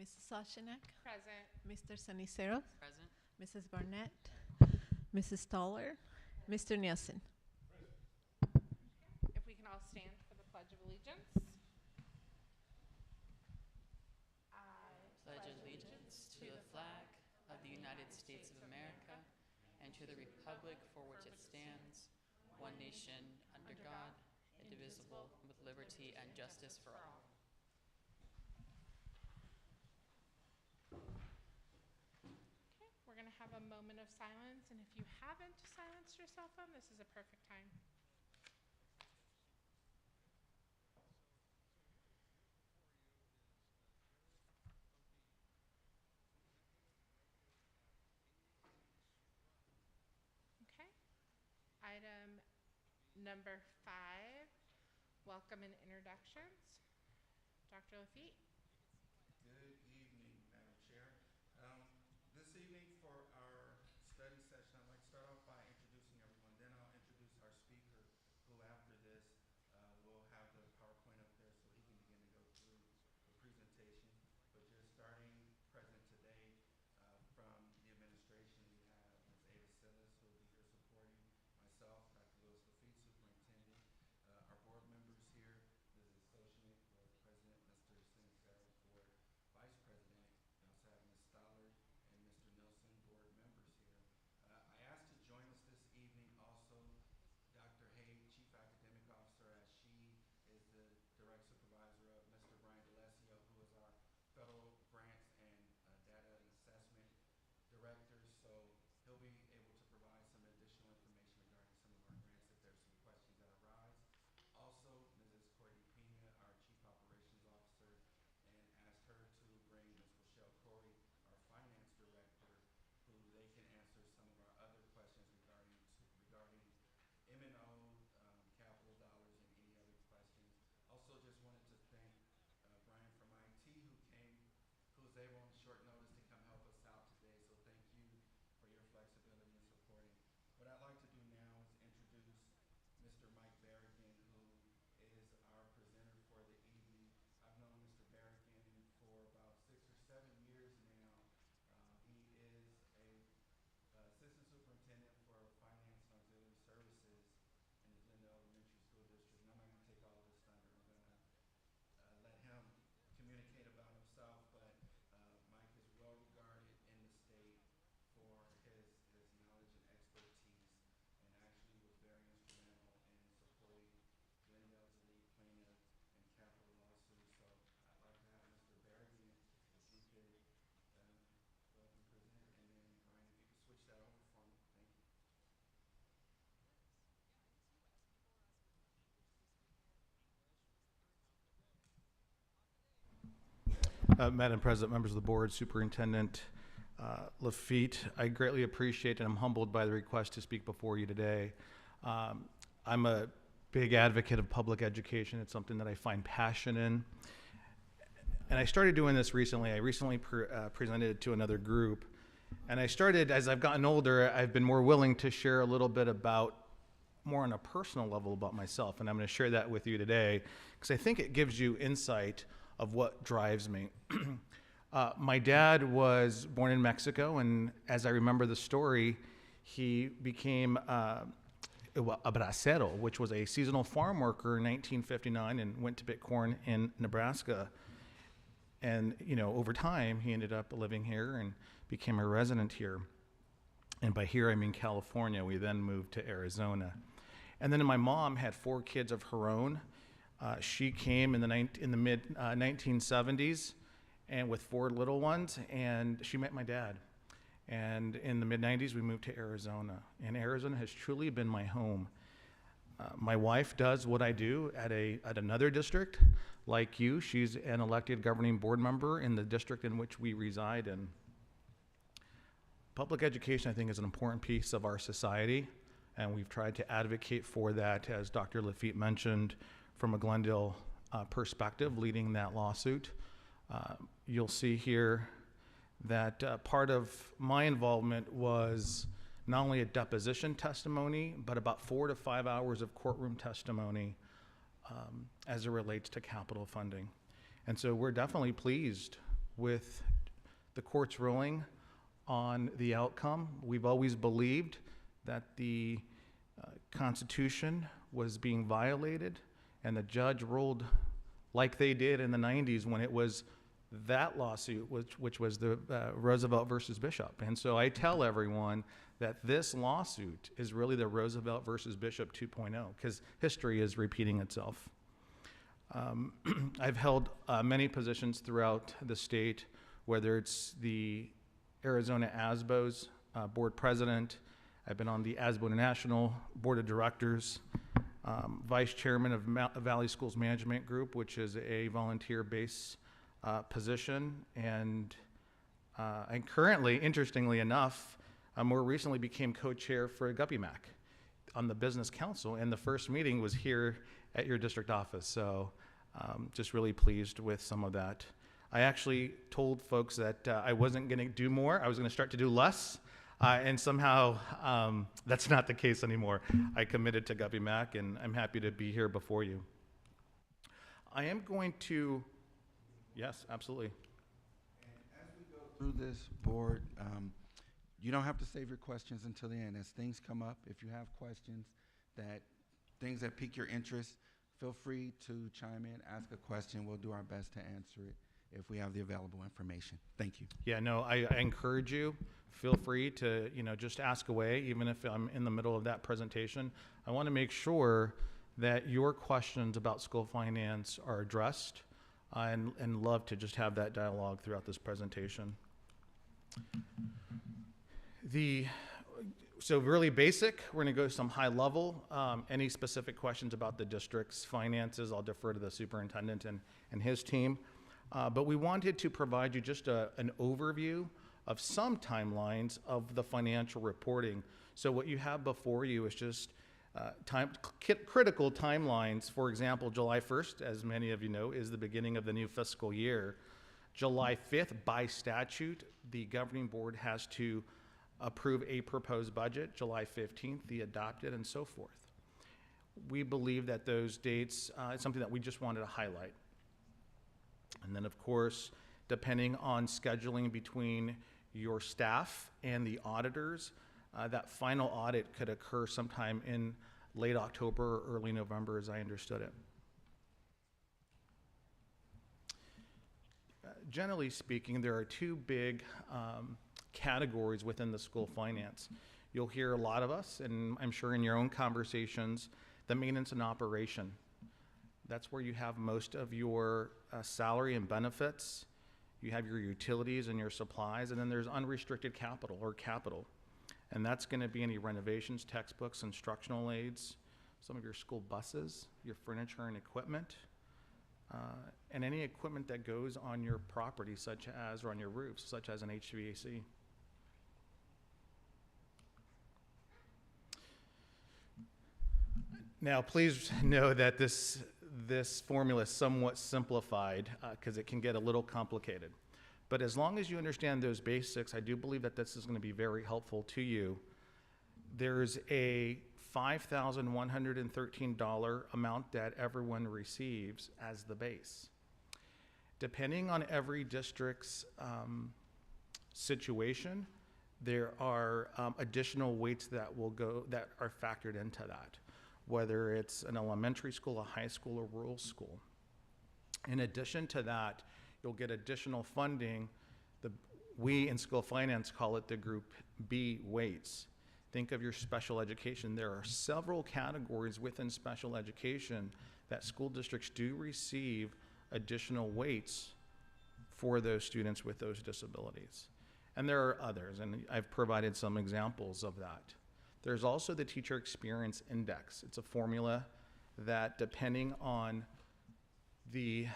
Mrs. Soshanek, Present. Mr. Saniceros, Present. Mrs. Barnett, Mrs. Stoller, Mr. Nielsen. If we can all stand for the Pledge of Allegiance. I Pledge allegiance to the flag of the United States of America and to the republic for which it stands, one nation, under God, indivisible, with liberty and justice for all. Okay, we're going to have a moment of silence, and if you haven't silenced your cell phone, this is a perfect time. Okay, item number 5, welcome and introductions. Dr. Lafitte. Good evening, Madam Chair. This evening for our study session, I'd like to start off by introducing everyone. Then I'll introduce our speaker, who after this will have the PowerPoint up there so he can begin to go through the presentation. But just starting present today from the administration, we have Ms. Ada Silas, who will be here supporting myself, Dr. Louis Lafitte, Superintendent, our board members here, Mrs. Soshnik, Board President, Mr. Sincero, Board Vice President. We also have Ms. Stollard and Mr. Nelson, board members here. I asked to join us this evening also Dr. Hay, Chief Academic Officer, as she is the direct supervisor of Mr. Brian DeLessio, who is our Federal Grants and Data and Assessment Director. So he'll be able to provide some additional information regarding some of our grants if there's some questions that arise. Also, Mrs. Courtney Pena, our Chief Operations Officer, and asked her to bring Ms. Rochelle Corey, our Finance Director, who they can answer some of our other questions regarding M&O, capital dollars, and any other questions. Also, just wanted to thank Brian from IT, who was able on short notice to come help us out today. So thank you for your flexibility and supporting. What I'd like to do now is introduce Mr. Mike Berrigan, who is our presenter for the evening. I've known Mr. Berrigan for about 6 or 7 years now. He is a assistant superintendent for finance and auxiliary services in the Glendale Elementary School District. And I'm not going to take all of this thunder. I'm going to let him communicate about himself. But Mike is well regarded in the state for his knowledge and expertise, and actually was very instrumental in supporting Glendale's elite plaintiff and capital lawsuit. So I'd like to have Mr. Berrigan, if you could go ahead and present, and then Brian, if you could switch that over for me. Thank you. Madam President, members of the board, Superintendent Lafitte, I greatly appreciate and I'm humbled by the request to speak before you today. I'm a big advocate of public education. It's something that I find passion in. And I started doing this recently. I recently presented it to another group. And I started, as I've gotten older, I've been more willing to share a little bit about, more on a personal level about myself. And I'm going to share that with you today because I think it gives you insight of what drives me. My dad was born in Mexico, and as I remember the story, he became a bracero, which was a seasonal farm worker in 1959, and went to pick corn in Nebraska. And over time, he ended up living here and became a resident here. And by here, I mean California. We then moved to Arizona. And then my mom had 4 kids of her own. She came in the mid 1970s, and with 4 little ones, and she met my dad. And in the mid 90s, we moved to Arizona, and Arizona has truly been my home. My wife does what I do at another district, like you. She's an elected governing board member in the district in which we reside in. Public education, I think, is an important piece of our society, and we've tried to advocate for that, as Dr. Lafitte mentioned, from a Glendale perspective, leading that lawsuit. You'll see here that part of my involvement was not only a deposition testimony, but about 4 to 5 hours of courtroom testimony as it relates to capital funding. And so we're definitely pleased with the court's ruling on the outcome. We've always believed that the Constitution was being violated, and the judge ruled like they did in the 90s when it was that lawsuit, which was the Roosevelt versus Bishop. And so I tell everyone that this lawsuit is really the Roosevelt versus Bishop 2.0, because history is repeating itself. I've held many positions throughout the state, whether it's the Arizona ASBO's board president. I've been on the ASBO International Board of Directors, vice chairman of Valley Schools Management Group, which is a volunteer-based position. And currently, interestingly enough, more recently became co-chair for Guppy Mac on the business council, and the first meeting was here at your district office. So just really pleased with some of that. I actually told folks that I wasn't going to do more. I was going to start to do less. And somehow that's not the case anymore. I committed to Guppy Mac, and I'm happy to be here before you. I am going to, yes, absolutely. And as we go through this board, you don't have to save your questions until the end. As things come up, if you have questions, things that pique your interest, feel free to chime in, ask a question. We'll do our best to answer it if we have the available information. Thank you. Yeah, no, I encourage you. Feel free to, just ask away, even if I'm in the middle of that presentation. I want to make sure that your questions about school finance are addressed, and love to just have that dialogue throughout this presentation. So really basic, we're going to go some high level. Any specific questions about the district's finances, I'll defer to the superintendent and his team. But we wanted to provide you just an overview of some timelines of the financial reporting. So what you have before you is just critical timelines. For example, July 1st, as many of you know, is the beginning of the new fiscal year. July 5th, by statute, the governing board has to approve a proposed budget. July 15th, the adopted, and so forth. We believe that those dates, it's something that we just wanted to highlight. And then, of course, depending on scheduling between your staff and the auditors, that final audit could occur sometime in late October or early November, as I understood it. Generally speaking, there are two big categories within the school finance. You'll hear a lot of us, and I'm sure in your own conversations, the maintenance and operation. That's where you have most of your salary and benefits. You have your utilities and your supplies, and then there's unrestricted capital or capital. And that's going to be any renovations, textbooks, instructional aids, some of your school buses, your furniture and equipment, and any equipment that goes on your property, such as, or on your roofs, such as an HVAC. Now, please know that this formula is somewhat simplified because it can get a little complicated. But as long as you understand those basics, I do believe that this is going to be very helpful to you. There's a $5,113 amount that everyone receives as the base. Depending on every district's situation, there are additional weights that are factored into that, whether it's an elementary school, a high school, or rural school. In addition to that, you'll get additional funding. We in school finance call it the Group B weights. Think of your special education. There are several categories within special education that school districts do receive additional weights for those students with those disabilities. And there are others, and I've provided some examples of that. There's also the Teacher Experience Index. It's a formula that, depending on the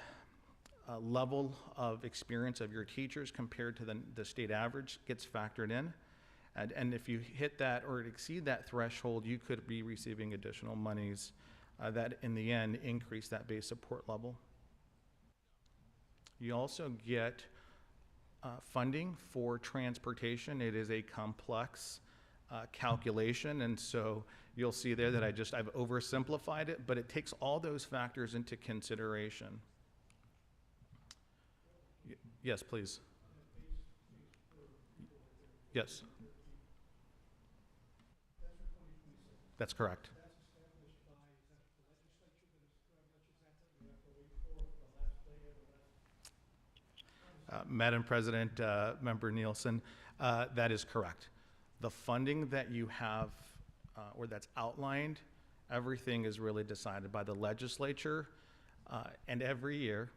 level of experience of your teachers compared to the state average, gets factored in. And if you hit that or exceed that threshold, you could be receiving additional monies that, in the end, increase that base support level. You also get funding for transportation. It is a complex calculation, and so you'll see there that I've oversimplified it, but it takes all those factors into consideration. Yes, please. Yes. That's correct. Madam President, Member Nielsen, that is correct. The funding that you have, or that's outlined, everything is really decided by the legislature, and every year,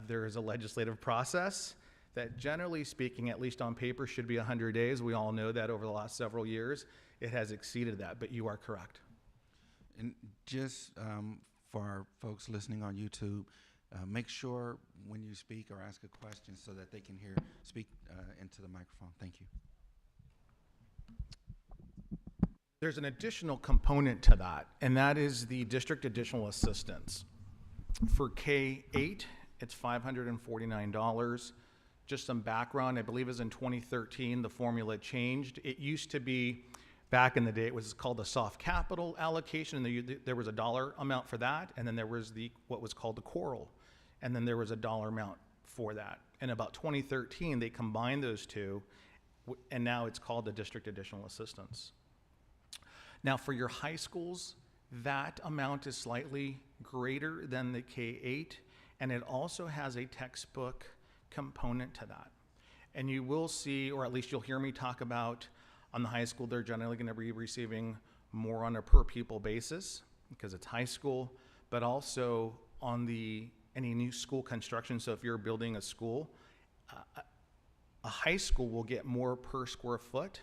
there is a legislative process that, generally speaking, at least on paper, should be 100 days. We all know that over the last several years, it has exceeded that, but you are correct. And just for our folks listening on YouTube, make sure when you speak or ask a question so that they can speak into the microphone. Thank you. There's an additional component to that, and that is the district additional assistance. For K-8, it's $549. Just some background, I believe it was in 2013, the formula changed. It used to be, back in the day, it was called the soft capital allocation, and there was a dollar amount for that, and then there was what was called the coral, and then there was a dollar amount for that. In about 2013, they combined those two, and now it's called the district additional assistance. Now, for your high schools, that amount is slightly greater than the K-8, and it also has a textbook component to that. And you will see, or at least you'll hear me talk about, on the high school, they're generally going to be receiving more on a per pupil basis because it's high school, but also on any new school construction. So if you're building a school, a high school will get more per square foot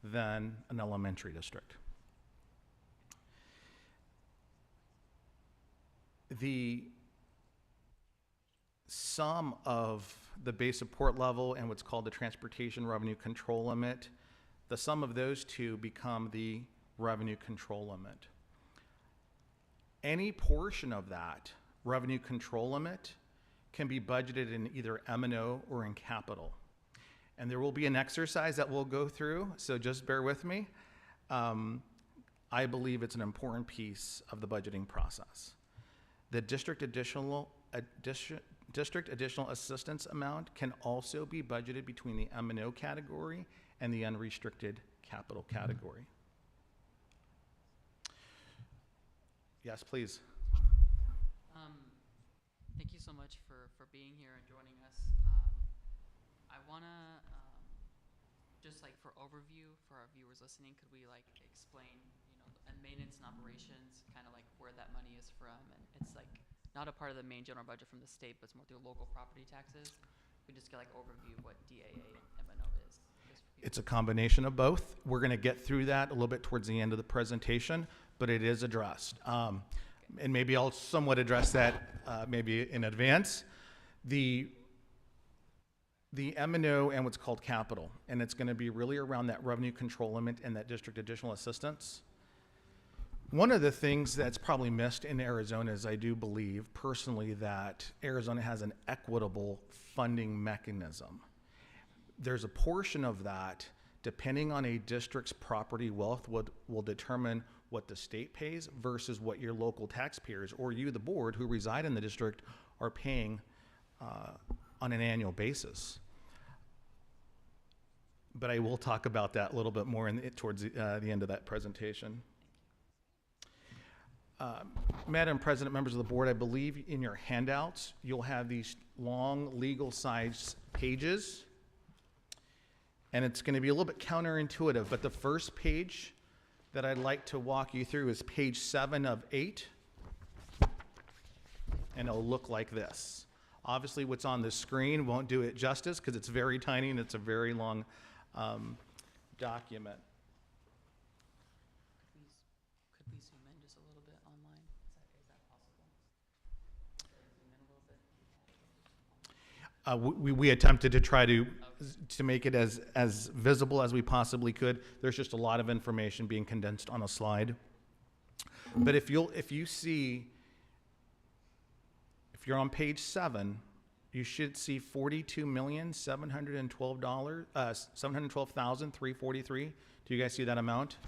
than an elementary district. The sum of the base support level and what's called the transportation revenue control limit, the sum of those two become the revenue control limit. Any portion of that revenue control limit can be budgeted in either M&O or in capital. And there will be an exercise that we'll go through, so just bear with me. I believe it's an important piece of the budgeting process. The district additional assistance amount can also be budgeted between the M&O category and the unrestricted capital category. Yes, please. Thank you so much for being here and joining us. I want to, just like for overview for our viewers listening, could we like explain, and maintenance and operations, kind of like where that money is from? And it's like not a part of the main general budget from the state, but it's more through local property taxes. We just get like overview of what DAA and M&O is. It's a combination of both. We're going to get through that a little bit towards the end of the presentation, but it is addressed. And maybe I'll somewhat address that maybe in advance. The M&O and what's called capital, and it's going to be really around that revenue control limit and that district additional assistance. One of the things that's probably missed in Arizona is I do believe personally that Arizona has an equitable funding mechanism. There's a portion of that, depending on a district's property wealth, will determine what the state pays versus what your local taxpayers or you, the board, who reside in the district, are paying on an annual basis. But I will talk about that a little bit more towards the end of that presentation. Madam President, members of the board, I believe in your handouts, you'll have these long legal size pages. And it's going to be a little bit counterintuitive, but the first page that I'd like to walk you through is page 7 of 8. And it'll look like this. Obviously, what's on the screen won't do it justice because it's very tiny and it's a very long document. Could we zoom in just a little bit online? Is that possible? Zoom in a little bit? We attempted to try to make it as visible as we possibly could. There's just a lot of information being condensed on a slide. But if you're on page 7, you should see $42,712,343. Do you guys see that amount?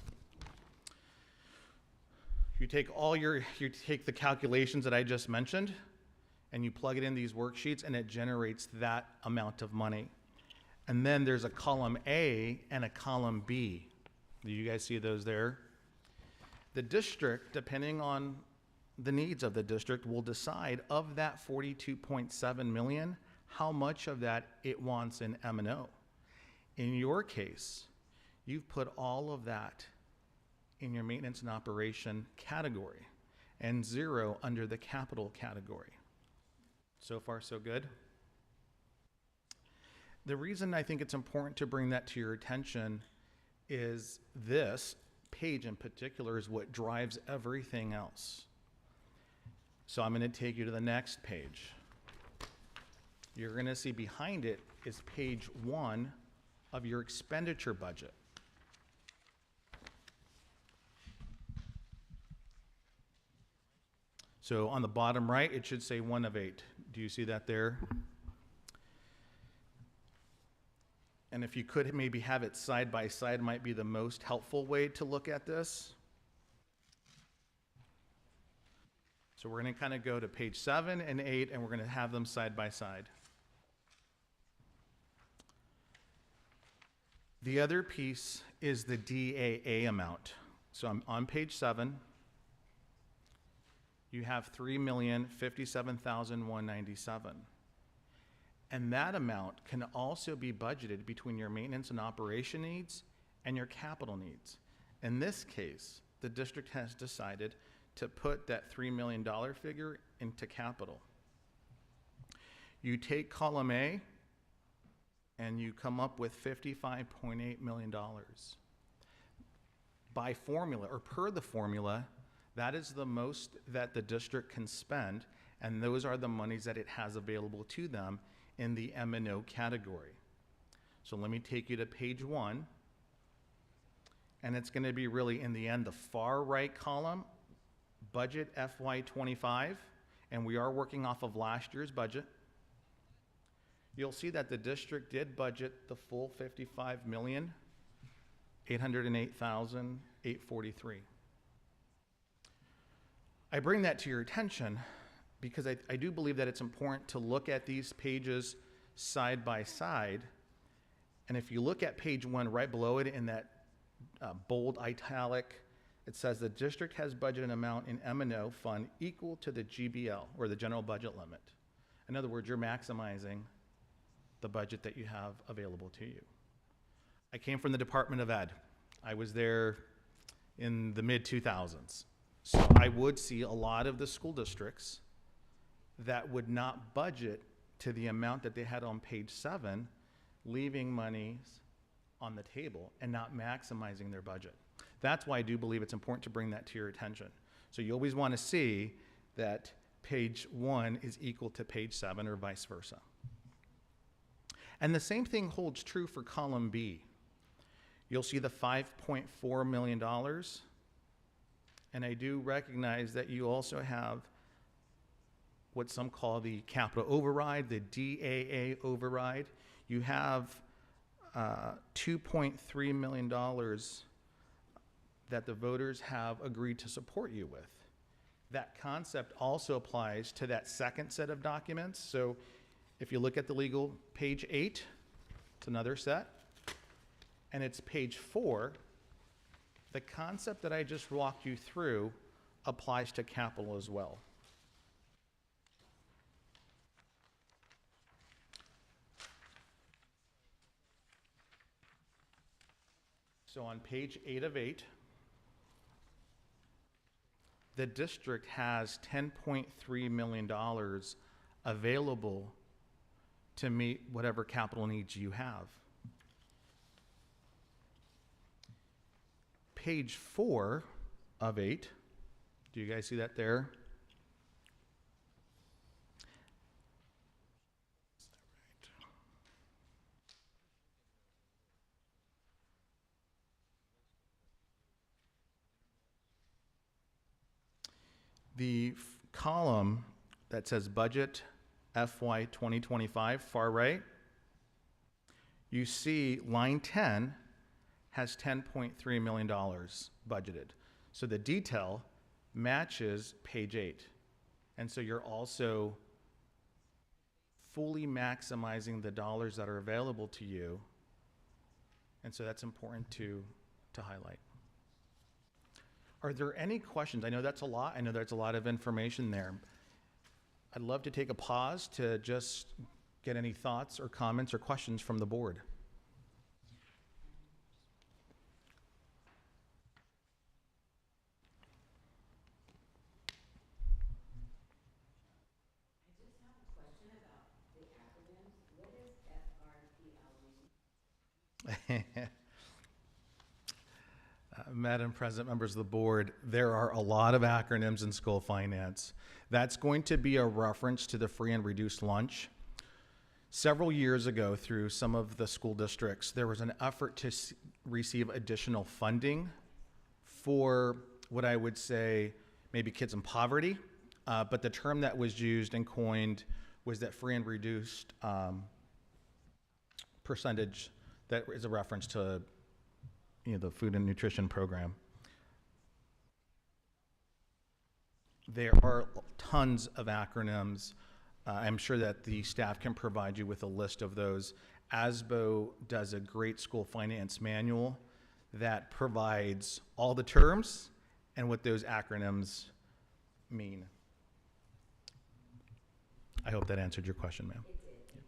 You take the calculations that I just mentioned, and you plug it in these worksheets, and it generates that amount of money. And then there's a column A and a column B. Do you guys see those there? The district, depending on the needs of the district, will decide of that 42.7 million, how much of that it wants in M&O. In your case, you've put all of that in your maintenance and operation category and 0 under the capital category. So far, so good. The reason I think it's important to bring that to your attention is this page in particular is what drives everything else. So I'm going to take you to the next page. You're going to see behind it is page 1 of your expenditure budget. So on the bottom right, it should say 1 of 8. Do you see that there? And if you could maybe have it side by side, might be the most helpful way to look at this. So we're going to kind of go to page 7 and 8, and we're going to have them side by side. The other piece is the DAA amount. So I'm on page 7. You have $3,057,197. And that amount can also be budgeted between your maintenance and operation needs and your capital needs. In this case, the district has decided to put that $3 million figure into capital. You take column A and you come up with $55.8 million. By formula, or per the formula, that is the most that the district can spend, and those are the monies that it has available to them in the M&O category. So let me take you to page 1, and it's going to be really in the end, the far right column, budget FY25, and we are working off of last year's budget. You'll see that the district did budget the full $55,808,843. I bring that to your attention because I do believe that it's important to look at these pages side by side. And if you look at page 1 right below it in that bold italic, it says the district has budgeted an amount in M&O fund equal to the GBL, or the general budget limit. In other words, you're maximizing the budget that you have available to you. I came from the Department of Ed. I was there in the mid-2000s. So I would see a lot of the school districts that would not budget to the amount that they had on page 7, leaving monies on the table and not maximizing their budget. That's why I do believe it's important to bring that to your attention. So you always want to see that page 1 is equal to page 7 or vice versa. And the same thing holds true for column B. You'll see the $5.4 million. And I do recognize that you also have what some call the capital override, the DAA override. You have $2.3 million that the voters have agreed to support you with. That concept also applies to that second set of documents. So if you look at the legal page 8, it's another set, and it's page 4. The concept that I just walked you through applies to capital as well. So on page 8 of 8, the district has $10.3 million available to meet whatever capital needs you have. Page 4 of 8, do you guys see that there? The column that says budget FY 2025, far right, you see line 10 has $10.3 million budgeted. So the detail matches page 8. And so you're also fully maximizing the dollars that are available to you. And so that's important to highlight. Are there any questions? I know that's a lot. I know there's a lot of information there. I'd love to take a pause to just get any thoughts or comments or questions from the board. Madam President, members of the board, there are a lot of acronyms in school finance. That's going to be a reference to the free and reduced lunch. Several years ago, through some of the school districts, there was an effort to receive additional funding for what I would say maybe kids in poverty, but the term that was used and coined was that free and reduced percentage that is a reference to the food and nutrition program. There are tons of acronyms. I'm sure that the staff can provide you with a list of those. ASBO does a great school finance manual that provides all the terms and what those acronyms mean. I hope that answered your question, ma'am. It did.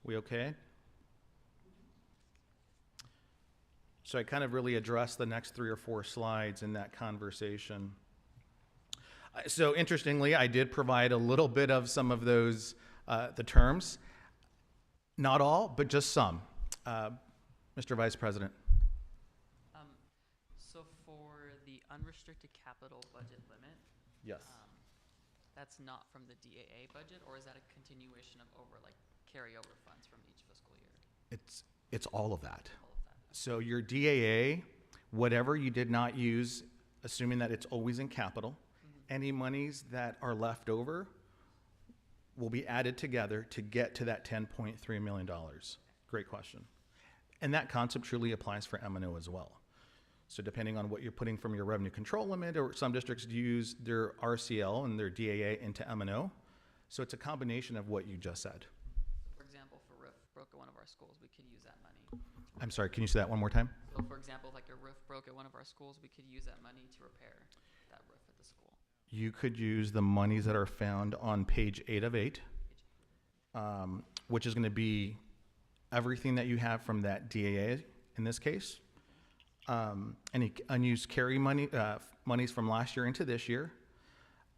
We okay? So I kind of really addressed the next 3 or 4 slides in that conversation. So interestingly, I did provide a little bit of some of those, the terms. Not all, but just some. Mr. Vice President. So for the unrestricted capital budget limit, Yes. that's not from the DAA budget, or is that a continuation of carryover funds from each fiscal year? It's all of that. All of that. So your DAA, whatever you did not use, assuming that it's always in capital, any monies that are left over will be added together to get to that $10.3 million. Great question. And that concept truly applies for M&O as well. So depending on what you're putting from your revenue control limit, or some districts use their RCL and their DAA into M&O. So it's a combination of what you just said. For example, if a roof broke at one of our schools, we could use that money. I'm sorry, can you say that one more time? So for example, if a roof broke at one of our schools, we could use that money to repair that roof at the school. You could use the monies that are found on page 8 of 8, which is going to be everything that you have from that DAA in this case. Any unused carry money, monies from last year into this year.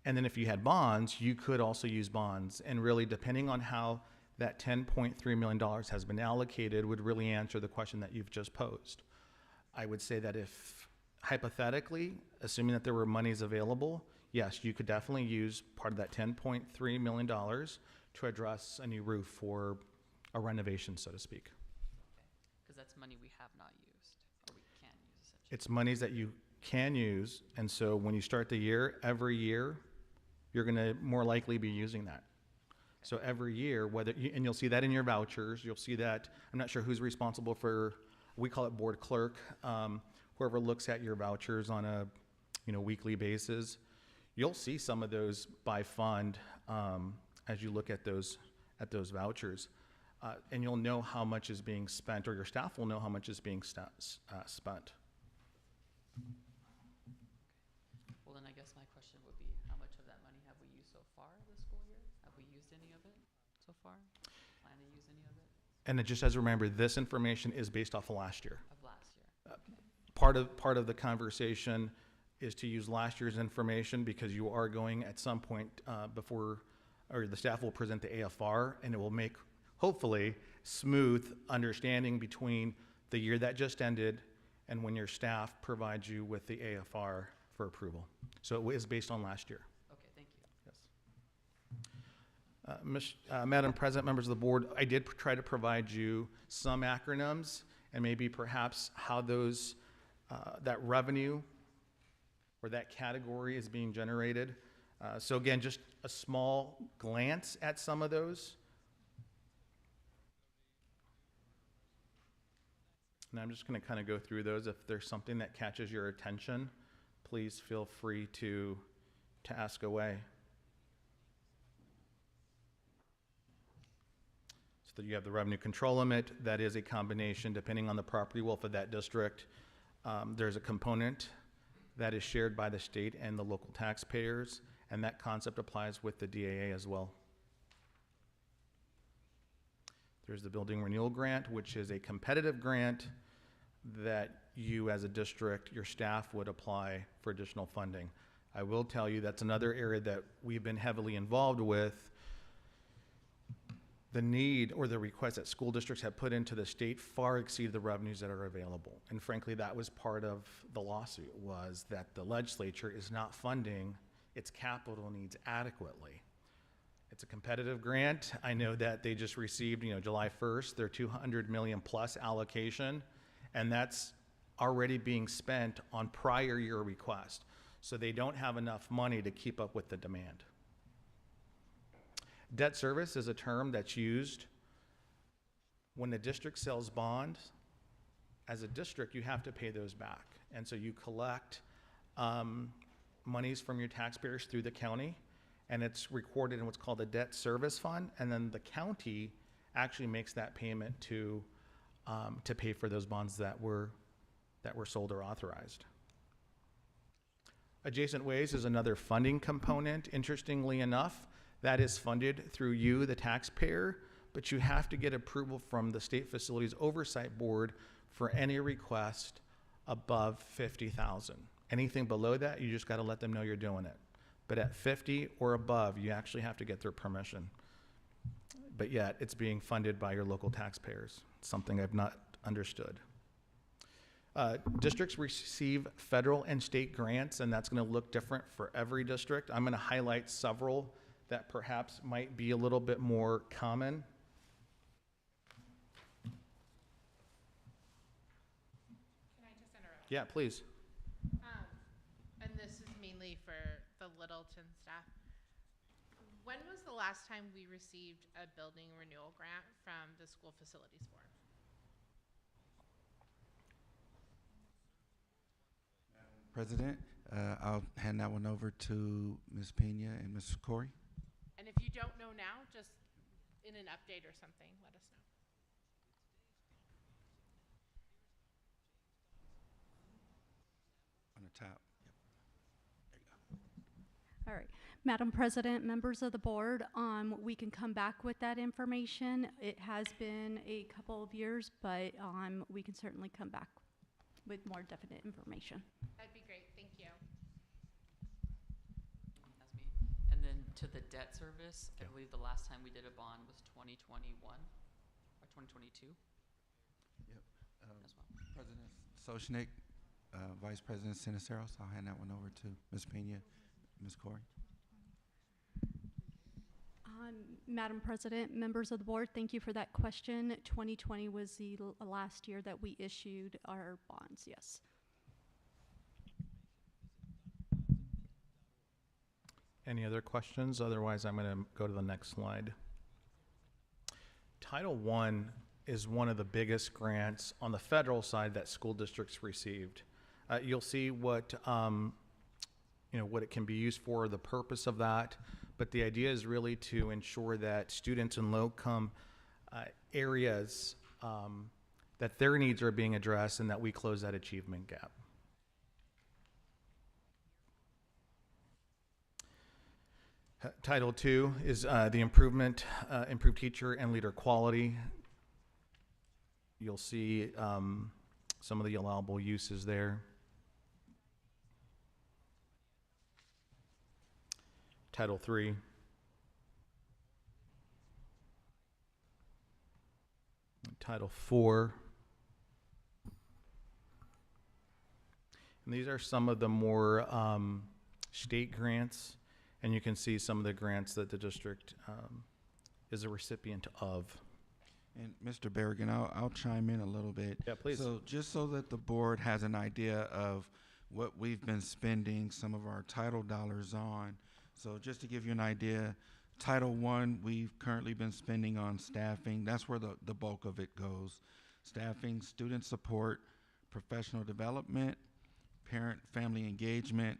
And then if you had bonds, you could also use bonds. And really, depending on how that $10.3 million has been allocated, would really answer the question that you've just posed. I would say that if, hypothetically, assuming that there were monies available, yes, you could definitely use part of that $10.3 million to address a new roof for a renovation, so to speak. Because that's money we have not used, or we can use essentially. It's monies that you can use, and so when you start the year, every year, you're going to more likely be using that. So every year, and you'll see that in your vouchers, you'll see that, I'm not sure who's responsible for, we call it board clerk, whoever looks at your vouchers on a weekly basis, you'll see some of those by fund as you look at those vouchers. And you'll know how much is being spent, or your staff will know how much is being spent. Well, then I guess my question would be, how much of that money have we used so far this school year? Have we used any of it so far? Plan to use any of it? And then just as a remember, this information is based off of last year. Of last year. Part of the conversation is to use last year's information, because you are going at some point or the staff will present the AFR, and it will make, hopefully, smooth understanding between the year that just ended and when your staff provides you with the AFR for approval. So it is based on last year. Okay, thank you. Yes. Madam President, members of the board, I did try to provide you some acronyms and maybe perhaps how those, that revenue or that category is being generated. So again, just a small glance at some of those. And I'm just going to kind of go through those. If there's something that catches your attention, please feel free to ask away. So you have the revenue control limit. That is a combination, depending on the property wealth of that district. There's a component that is shared by the state and the local taxpayers, and that concept applies with the DAA as well. There's the building renewal grant, which is a competitive grant that you as a district, your staff would apply for additional funding. I will tell you that's another area that we've been heavily involved with. The need or the request that school districts have put into the state far exceed the revenues that are available. And frankly, that was part of the lawsuit, was that the legislature is not funding its capital needs adequately. It's a competitive grant. I know that they just received, July 1st, their $200 million plus allocation, and that's already being spent on prior year request. So they don't have enough money to keep up with the demand. Debt service is a term that's used when the district sells bonds. As a district, you have to pay those back. And so you collect monies from your taxpayers through the county, and it's recorded in what's called a debt service fund, and then the county actually makes that payment to pay for those bonds that were sold or authorized. Adjacent ways is another funding component. Interestingly enough, that is funded through you, the taxpayer, but you have to get approval from the State Facilities Oversight Board for any request above $50,000. Anything below that, you just got to let them know you're doing it. But at 50 or above, you actually have to get their permission. But yet, it's being funded by your local taxpayers. Something I've not understood. Districts receive federal and state grants, and that's going to look different for every district. I'm going to highlight several that perhaps might be a little bit more common. Can I just interrupt? Yeah, please. And this is mainly for the Littleton staff. When was the last time we received a building renewal grant from the School Facilities Board? President, I'll hand that one over to Ms. Pena and Mr. Corey. And if you don't know now, just in an update or something, let us know. On the top. Yep. There you go. All right. Madam President, members of the board, we can come back with that information. It has been a couple of years, but we can certainly come back with more definite information. That'd be great. Thank you. That's me. And then to the debt service, I believe the last time we did a bond was 2021 or 2022 Yep. as well. President Soshnick, Vice President Sinisteros, I'll hand that one over to Ms. Pena, Ms. Corey. Madam President, members of the board, thank you for that question. 2020 was the last year that we issued our bonds, yes. Any other questions? Otherwise, I'm going to go to the next slide. Title I is one of the biggest grants on the federal side that school districts received. You'll see what it can be used for, the purpose of that. But the idea is really to ensure that students in low-income areas, that their needs are being addressed and that we close that achievement gap. Title II is the improved teacher and leader quality. You'll see some of the allowable uses there. Title III. Title IV. And these are some of the more state grants, and you can see some of the grants that the district is a recipient of. And Mr. Berrigan, I'll chime in a little bit. Yeah, please. So just so that the board has an idea of what we've been spending some of our title dollars on. So just to give you an idea, Title I, we've currently been spending on staffing. That's where the bulk of it goes. Staffing, student support, professional development, parent-family engagement,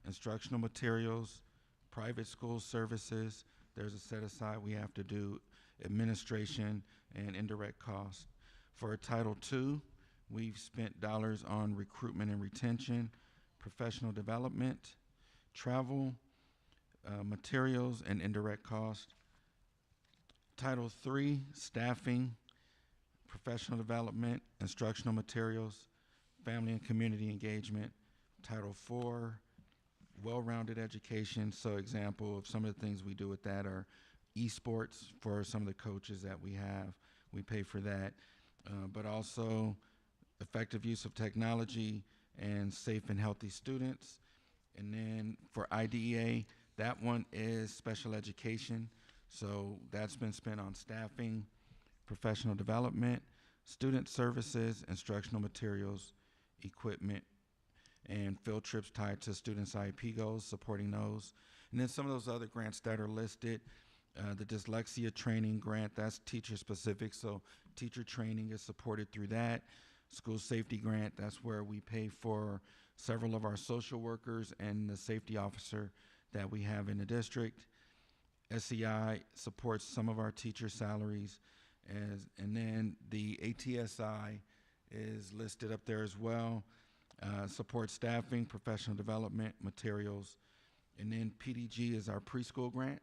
instructional materials, private school services, there's a set aside. We have to do administration and indirect costs. For Title II, we've spent dollars on recruitment and retention, professional development, travel, materials, and indirect cost. Title III, staffing, professional development, instructional materials, family and community engagement. Title IV, well-rounded education. So example of some of the things we do with that are esports for some of the coaches that we have. We pay for that. But also effective use of technology and safe and healthy students. And then for IDEA, that one is special education. So that's been spent on staffing, professional development, student services, instructional materials, equipment, and field trips tied to students' IEP goals, supporting those. And then some of those other grants that are listed, the dyslexia training grant, that's teacher specific, so teacher training is supported through that. School safety grant, that's where we pay for several of our social workers and the safety officer that we have in the district. SEI supports some of our teacher salaries, and then the ATSI is listed up there as well. Supports staffing, professional development, materials, and then PDG is our preschool grant,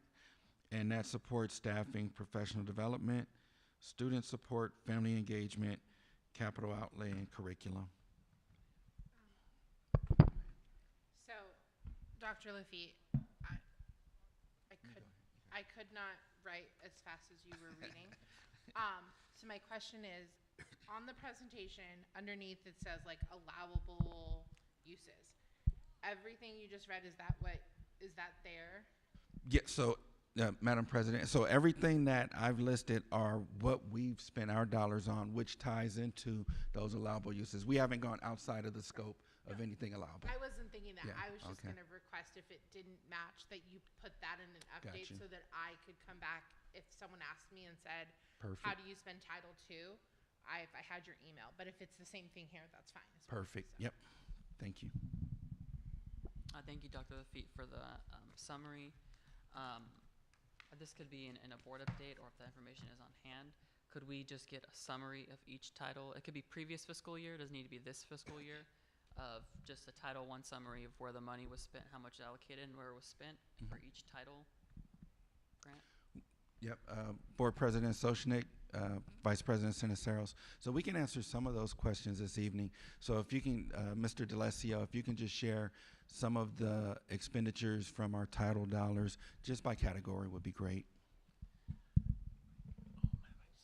and that supports staffing, professional development, student support, family engagement, capital outlay, and curriculum. So, Dr. Lafitte, I could not write as fast as you were reading. So my question is, on the presentation, underneath it says like allowable uses. Everything you just read, is that there? Yeah, so Madam President, so everything that I've listed are what we've spent our dollars on, which ties into those allowable uses. We haven't gone outside of the scope of anything allowable. I wasn't thinking that. Yeah, I was just okay. going to request if it didn't match that you put that in an update Gotcha. so that I could come back if someone asked me and said, Perfect. how do you spend Title II? If I had your email, but if it's the same thing here, that's fine as well. Perfect. So. Yep. Thank you. Thank you, Dr. Lafitte, for the summary. This could be in a board update, or if the information is on hand, could we just get a summary of each title? It could be previous fiscal year, it doesn't need to be this fiscal year, of just a Title I summary of where the money was spent, how much allocated, and where it was spent for each title grant. Yep. Board President Soshnik, Vice President Sinisteros. So we can answer some of those questions this evening. So if you can, Mr. DeLessio, if you can just share some of the expenditures from our title dollars, just by category, would be great.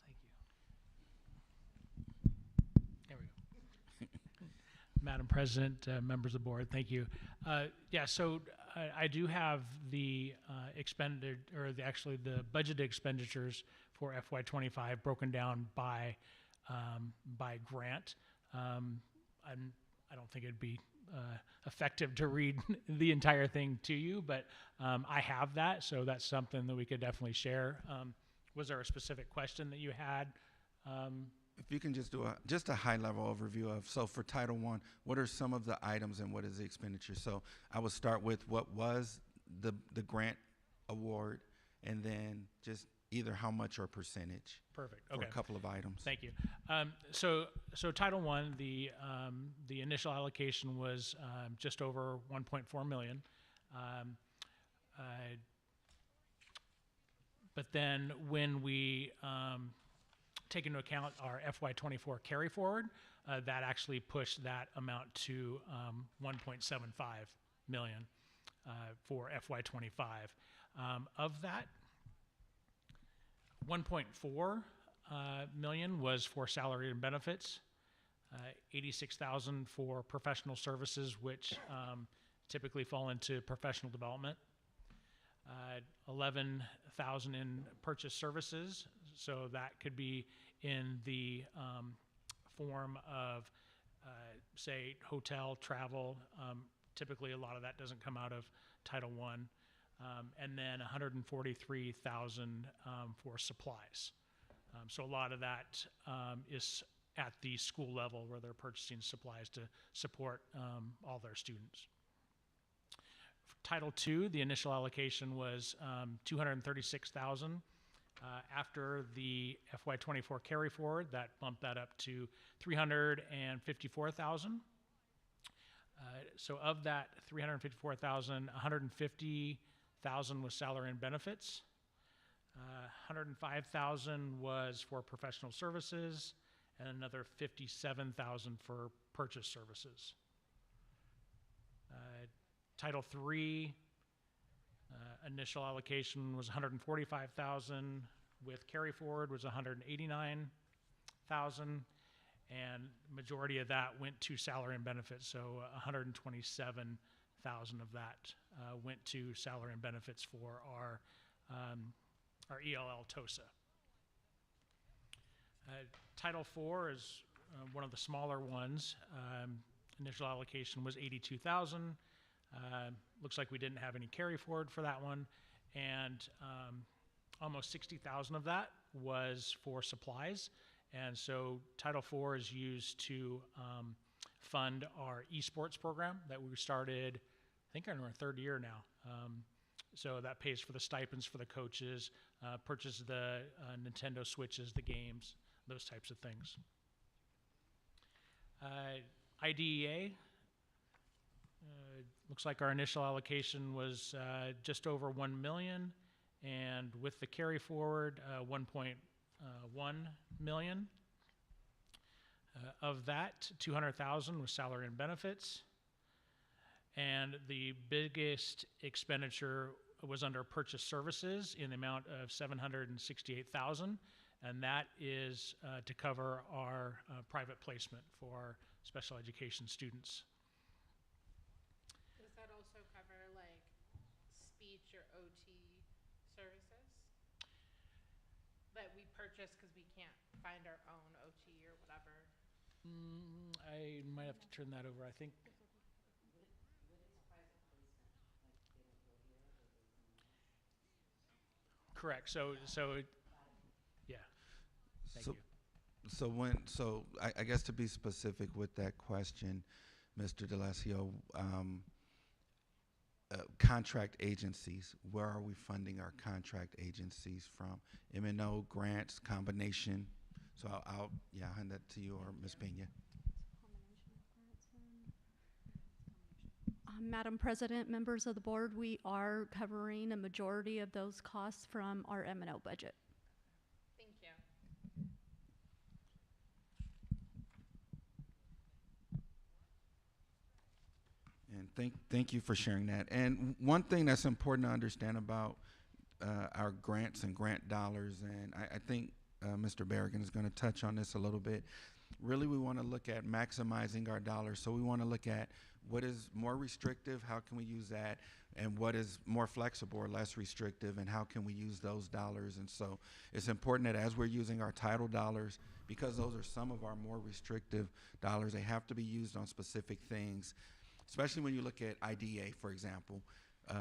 Thank you. There we go. Madam President, members of the board, thank you. So I do have the actually the budgeted expenditures for FY25 broken down by grant. I don't think it'd be effective to read the entire thing to you, but I have that, so that's something that we could definitely share. Was there a specific question that you had? If you can just do a high-level overview of, so for Title I, what are some of the items and what is the expenditure? So I would start with what was the grant award, and then just either how much or percentage. Perfect. For Okay. a couple of items. Thank you. So Title I, the initial allocation was just over 1.4 million. But then when we take into account our FY24 carry forward, that actually pushed that amount to 1.75 million for FY25. Of that, 1.4 million was for salary and benefits, 86,000 for professional services, which typically fall into professional development, 11,000 in purchase services, so that could be in the form of, say, hotel, travel. Typically, a lot of that doesn't come out of Title I. And then 143,000 for supplies. So a lot of that is at the school level where they're purchasing supplies to support all their students. Title II, the initial allocation was 236,000. After the FY24 carry forward, that bumped that up to 354,000. So of that 354,000, 150,000 was salary and benefits. 105,000 was for professional services, and another 57,000 for purchase services. Title III initial allocation was 145,000, with carry forward was 189,000, and majority of that went to salary and benefits. So 127,000 of that went to salary and benefits for our ELL TOSA. Title IV is one of the smaller ones. Initial allocation was 82,000. Looks like we didn't have any carry forward for that one, and almost 60,000 of that was for supplies. And so Title IV is used to fund our esports program that we started, I think, in our third year now. So that pays for the stipends for the coaches, purchase the Nintendo Switches, the games, those types of things. IDEA, looks like our initial allocation was just over 1 million, and with the carry forward, 1.1 million. Of that, 200,000 was salary and benefits, and the biggest expenditure was under purchase services in the amount of 768,000, and that is to cover our private placement for special education students. Does that also cover like speech or OT services that we purchase because we can't find our own OT or whatever? I might have to turn that over. I think. Correct. So yeah. Thank you. So I guess to be specific with that question, Mr. DeLacio, contract agencies, where are we funding our contract agencies from? M&O, grants, combination? So I'll hand that to you or Ms. Pena. Madam President, members of the board, we are covering a majority of those costs from our M&O budget. Thank you. And thank you for sharing that. And one thing that's important to understand about our grants and grant dollars, and I think Mr. Berrigan is going to touch on this a little bit. Really, we want to look at maximizing our dollars. So we want to look at what is more restrictive, how can we use that, and what is more flexible or less restrictive, and how can we use those dollars. And so it's important that as we're using our title dollars, because those are some of our more restrictive dollars, they have to be used on specific things, especially when you look at IDA, for example.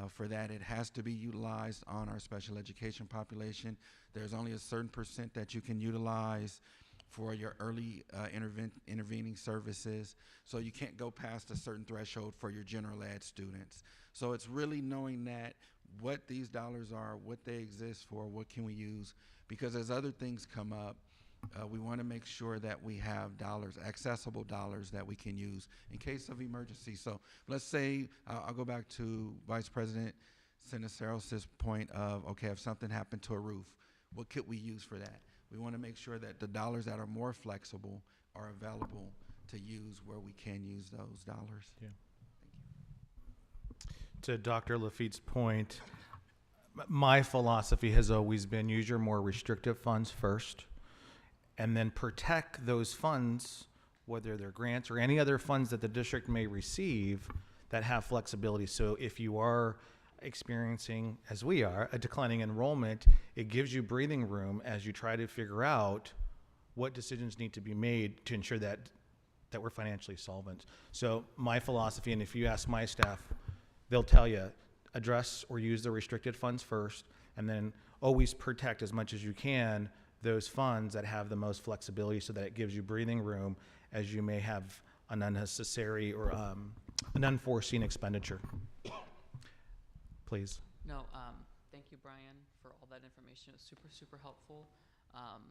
For that, it has to be utilized on our special education population. There's only a certain % that you can utilize for your early intervening services. So you can't go past a certain threshold for your general ed students. So it's really knowing that what these dollars are, what they exist for, what can we use, because as other things come up, we want to make sure that we have dollars, accessible dollars that we can use in case of emergency. So let's say, I'll go back to Vice President Siniceros' point of, okay, if something happened to a roof, what could we use for that? We want to make sure that the dollars that are more flexible are available to use where we can use those dollars. Yeah. To Dr. Lafitte's point, my philosophy has always been use your more restrictive funds first, and then protect those funds, whether they're grants or any other funds that the district may receive that have flexibility. So if you are experiencing, as we are, a declining enrollment, it gives you breathing room as you try to figure out what decisions need to be made to ensure that we're financially solvent. So my philosophy, and if you ask my staff, they'll tell you, address or use the restricted funds first, and then always protect as much as you can those funds that have the most flexibility, so that it gives you breathing room as you may have an unnecessary or an unforeseen expenditure. please. No, thank you, Brian, for all that information. It was super, super helpful.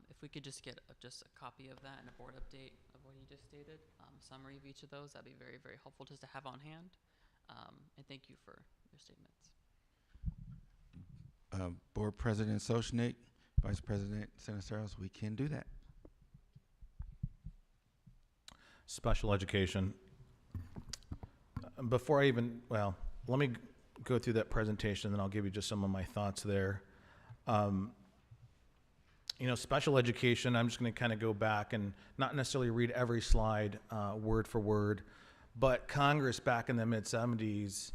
If we could just get just a copy of that and a board update of what he just stated, summary of each of those, that'd be very, very helpful just to have on hand. And thank you for your statements. Board President Soshnick, Vice President Sinisteros, we can do that. Special education. Before I even, well, let me go through that presentation, then I'll give you just some of my thoughts there. You know, special education, I'm just going to kind of go back and not necessarily read every slide word for word, but Congress back in the mid-70s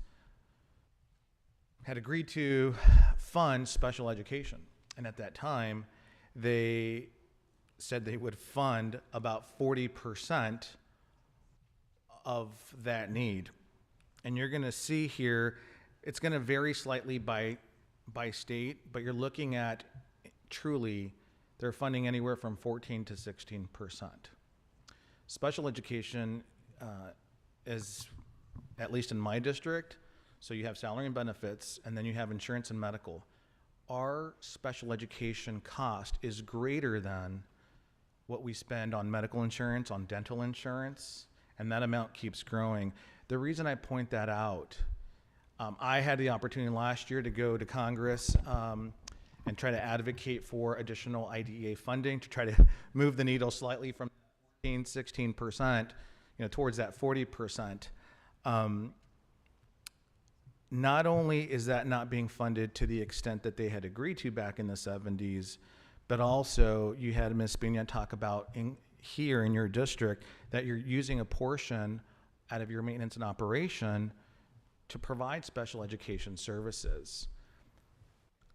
had agreed to fund special education. And at that time, they said they would fund about 40% of that need. And you're going to see here, it's going to vary slightly by state, but you're looking at truly, they're funding anywhere from 14 to 16%. Special education is, at least in my district, so you have salary and benefits, and then you have insurance and medical. Our special education cost is greater than what we spend on medical insurance, on dental insurance, and that amount keeps growing. The reason I point that out, I had the opportunity last year to go to Congress and try to advocate for additional IDEA funding to try to move the needle slightly from 14, 16%, you know, towards that 40%. Not only is that not being funded to the extent that they had agreed to back in the 70s, but also you had Ms. Spina talk about here in your district that you're using a portion out of your maintenance and operation to provide special education services.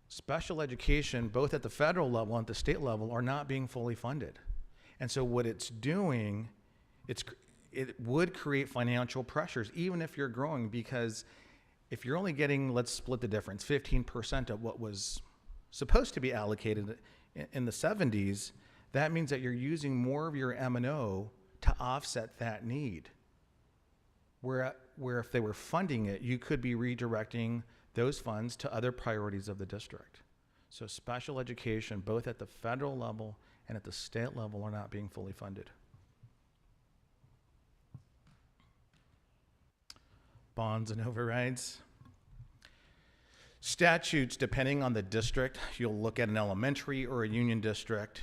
Special education, both at the federal level and at the state level, are not being fully funded. And so what it's doing, it would create financial pressures, even if you're growing, because if you're only getting, let's split the difference, 15% of what was supposed to be allocated in the 70s, that means that you're using more of your M&O to offset that need. Where if they were funding it, you could be redirecting those funds to other priorities of the district. So special education, both at the federal level and at the state level, are not being fully funded. Bonds and overrides. Statutes, depending on the district, you'll look at an elementary or a union district.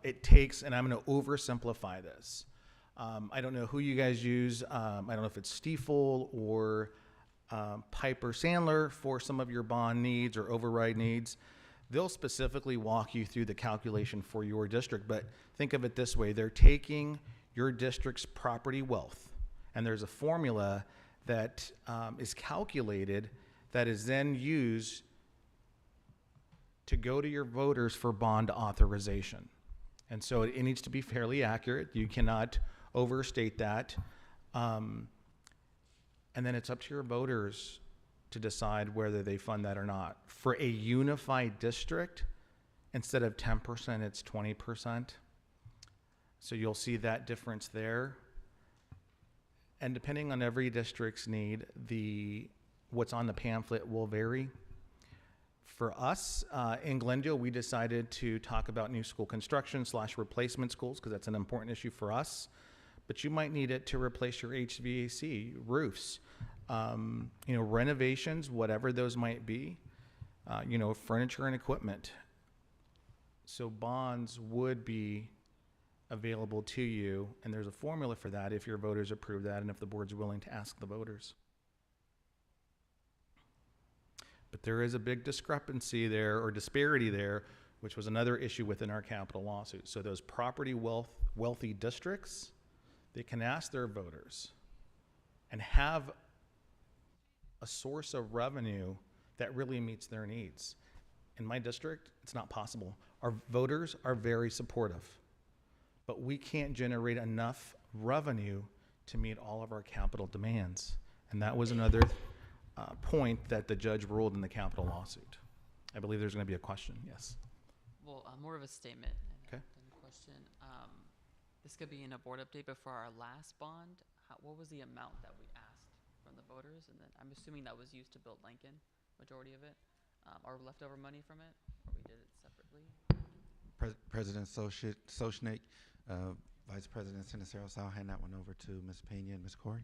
It takes, and I'm going to oversimplify this. I don't know who you guys use. I don't know if it's Stiefel or Piper Sandler for some of your bond needs or override needs. They'll specifically walk you through the calculation for your district, but think of it this way. They're taking your district's property wealth, and there's a formula that is calculated that is then used to go to your voters for bond authorization. And so it needs to be fairly accurate. You cannot overstate that. And then it's up to your voters to decide whether they fund that or not. For a unified district, instead of 10%, it's 20%. So you'll see that difference there. And depending on every district's need, what's on the pamphlet will vary. For us, in Glendale, we decided to talk about new school construction / replacement schools because that's an important issue for us. But you might need it to replace your HVAC, roofs, renovations, whatever those might be, furniture and equipment. So bonds would be available to you, and there's a formula for that if your voters approve that and if the board's willing to ask the voters. But there is a big discrepancy there, or disparity there, which was another issue within our capital lawsuit. So those property wealthy districts, they can ask their voters and have a source of revenue that really meets their needs. In my district, it's not possible. Our voters are very supportive, but we can't generate enough revenue to meet all of our capital demands. And that was another point that the judge ruled in the capital lawsuit. I believe there's going to be a question. Yes. Well, more of a statement Okay. than a question. This could be in a board update, but for our last bond, what was the amount that we asked from the voters? And then I'm assuming that was used to build Lincoln. majority of it, or leftover money from it, or we did it separately. President Soshnick, Vice President Sinisteros, I'll hand that one over to Ms. Pena and Ms. Corey.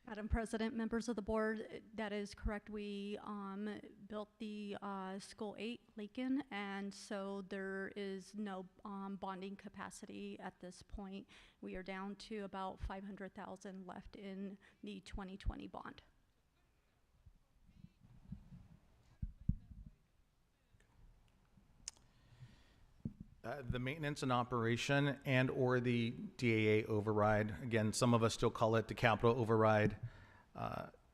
Madam President, members of the board, that is correct. We built the School 8 Lincoln, and so there is no bonding capacity at this point. We are down to about $500,000 left in the 2020 bond. The maintenance and operation and or the DAA override, again, some of us still call it the capital override.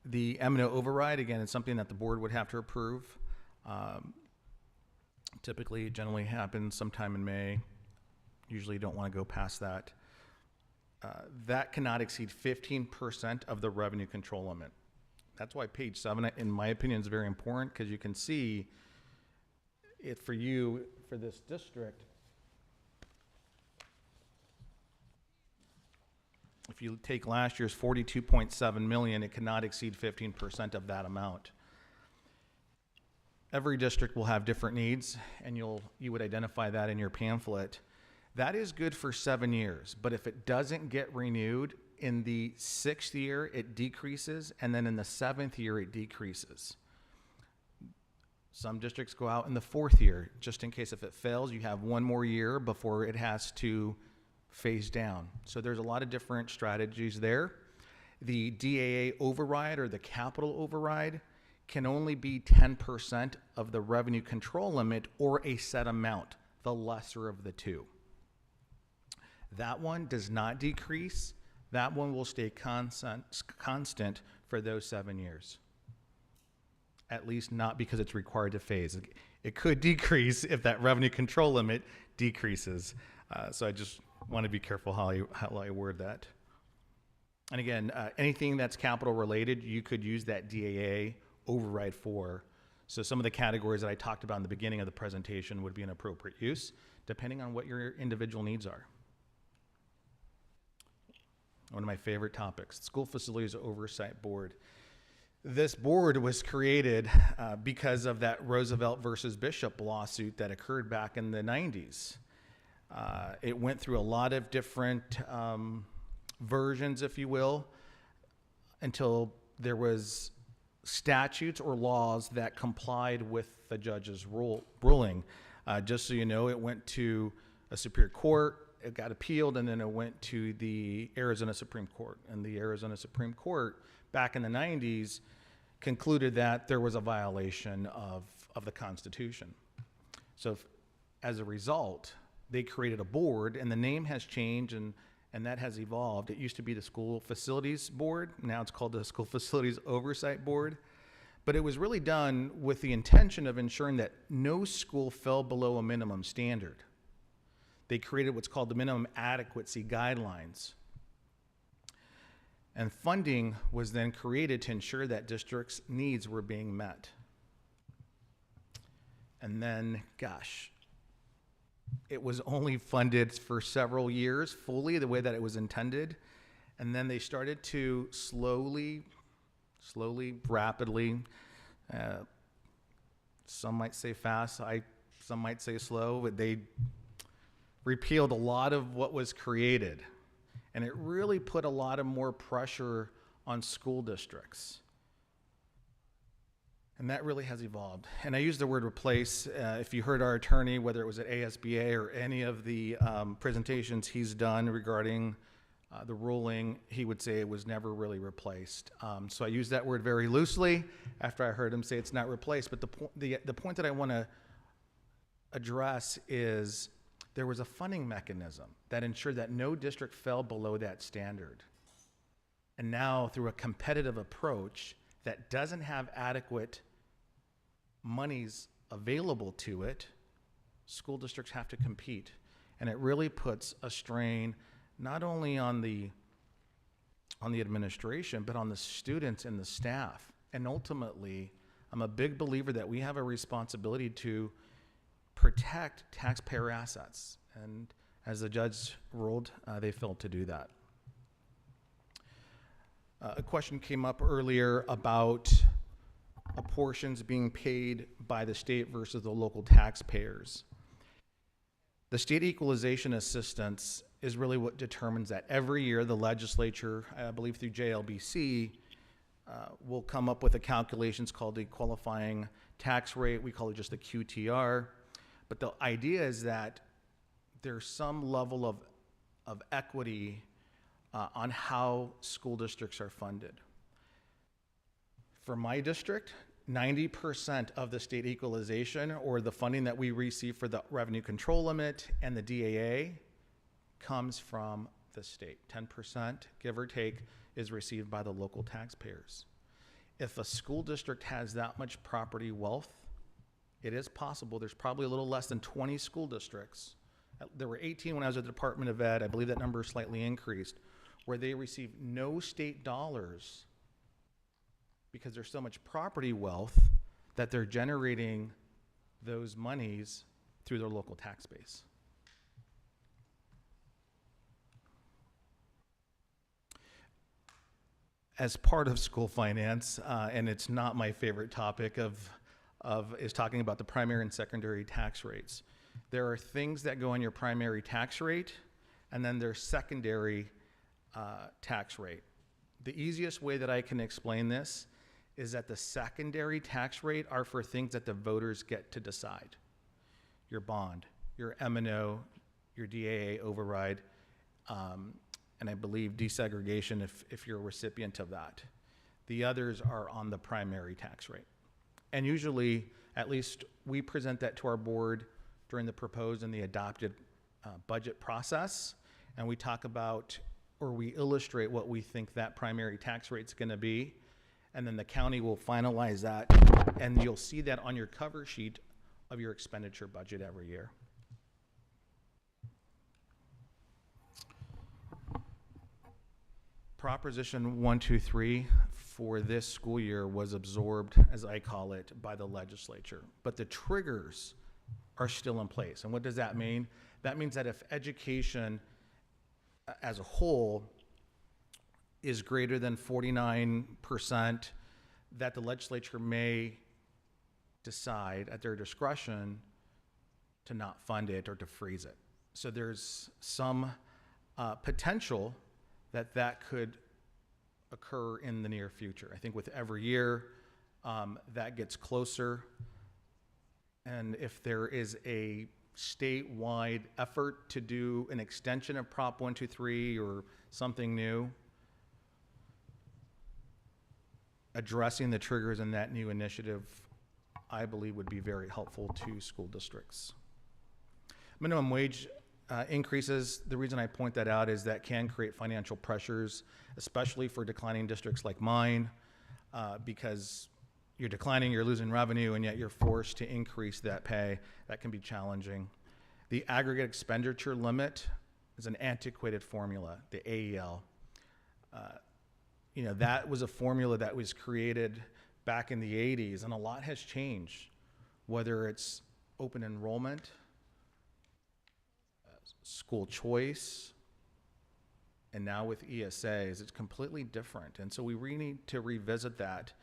The M&O override, again, is something that the board would have to approve. Typically, it generally happens sometime in May. Usually don't want to go past that. That cannot exceed 15% of the revenue control limit. That's why page 7, in my opinion, is very important, because you can see it for you, for this district. If you take last year's 42.7 million, it cannot exceed 15% of that amount. Every district will have different needs, and you would identify that in your pamphlet. That is good for 7 years, but if it doesn't get renewed, in the 6th year it decreases, and then in the 7th year it decreases. Some districts go out in the 4th year, just in case if it fails, you have 1 more year before it has to phase down. So there's a lot of different strategies there. The DAA override, or the capital override, can only be 10% of the revenue control limit, or a set amount, the lesser of the two. That one does not decrease. That one will stay constant for those 7 years. At least not because it's required to phase. It could decrease if that revenue control limit decreases. So I just want to be careful how I word that. And again, anything that's capital related, you could use that DAA override for. So some of the categories that I talked about in the beginning of the presentation would be an appropriate use, depending on what your individual needs are. One of my favorite topics, School Facilities Oversight Board. This board was created because of that Roosevelt versus Bishop lawsuit that occurred back in the 90s. It went through a lot of different versions, if you will, until there was statutes or laws that complied with the judge's ruling. Just so you know, it went to a Superior Court, it got appealed, and then it went to the Arizona Supreme Court. And the Arizona Supreme Court, back in the 90s, concluded that there was a violation of the Constitution. So as a result, they created a board, and the name has changed, and that has evolved. It used to be the School Facilities Board. Now it's called the School Facilities Oversight Board. But it was really done with the intention of ensuring that no school fell below a minimum standard. They created what's called the minimum adequacy guidelines. And funding was then created to ensure that districts' needs were being met. And then, gosh, it was only funded for several years fully the way that it was intended. And then they started to slowly, rapidly, some might say fast, some might say slow, but they repealed a lot of what was created. And it really put a lot of more pressure on school districts. And that really has evolved. And I use the word replace. If you heard our attorney, whether it was at ASBA or any of the presentations he's done regarding the ruling, he would say it was never really replaced. So I use that word very loosely after I heard him say it's not replaced. But the point that I want to address is there was a funding mechanism that ensured that no district fell below that standard. And now, through a competitive approach that doesn't have adequate monies available to it, school districts have to compete. And it really puts a strain not only on the administration, but on the students and the staff. And ultimately, I'm a big believer that we have a responsibility to protect taxpayer assets. And as the judge ruled, they failed to do that. A question came up earlier about apportions being paid by the state versus the local taxpayers. The state equalization assistance is really what determines that. Every year, the legislature, I believe through JLBC, will come up with a calculations called the qualifying tax rate. We call it just the QTR. But the idea is that there's some level of equity on how school districts are funded. For my district, 90% of the state equalization, or the funding that we receive for the revenue control limit and the DAA, comes from the state. 10%, give or take, is received by the local taxpayers. If a school district has that much property wealth, it is possible. There's probably a little less than 20 school districts. There were 18 when I was at the Department of Ed. I believe that number slightly increased, where they receive no state dollars because there's so much property wealth that they're generating those monies through their local tax base. As part of school finance, and it's not my favorite topic is talking about the primary and secondary tax rates. There are things that go on your primary tax rate, and then there's secondary tax rate. The easiest way that I can explain this is that the secondary tax rate are for things that the voters get to decide. Your bond, your M&O, your DAA override, and I believe desegregation if you're a recipient of that. The others are on the primary tax rate. And usually, at least we present that to our board during the proposed and the adopted budget process, and we talk about, or we illustrate what we think that primary tax rate's gonna be, and then the county will finalize that, and you'll see that on your cover sheet of your expenditure budget every year. Proposition 123 for this school year was absorbed, as I call it, by the legislature, but the triggers are still in place. And what does that mean? That means that if education as a whole is greater than 49%, that the legislature may decide at their discretion to not fund it or to freeze it. So there's some potential that could occur in the near future. I think with every year, that gets closer. And if there is a statewide effort to do an extension of Prop 123 or something new, addressing the triggers in that new initiative, I believe would be very helpful to school districts. Minimum wage increases, the reason I point that out is that can create financial pressures, especially for declining districts like mine, because you're declining, you're losing revenue, and yet you're forced to increase that pay. That can be challenging. The aggregate expenditure limit is an antiquated formula, the AEL. That was a formula that was created back in the 80s, and a lot has changed, whether it's open enrollment, school choice, and now with ESAs, it's completely different. And so we really need to revisit that.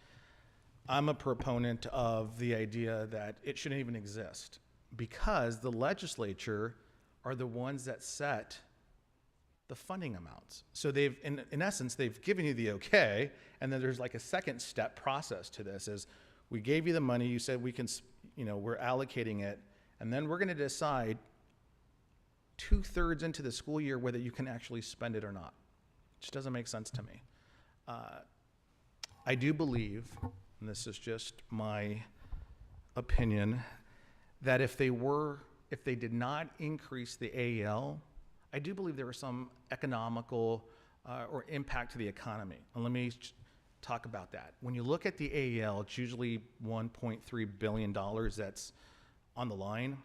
I'm a proponent of the idea that it shouldn't even exist because the legislature are the ones that set the funding amounts. So they've, in essence, they've given you the okay, and then there's like a second step process to this is we gave you the money, you said we can, we're allocating it, and then we're gonna decide 2/3 into the school year whether you can actually spend it or not. It just doesn't make sense to me. I do believe, and this is just my opinion, that if they did not increase the AEL, I do believe there was some economical or impact to the economy. And let me talk about that. When you look at the AEL, it's usually $1.3 billion that's on the line.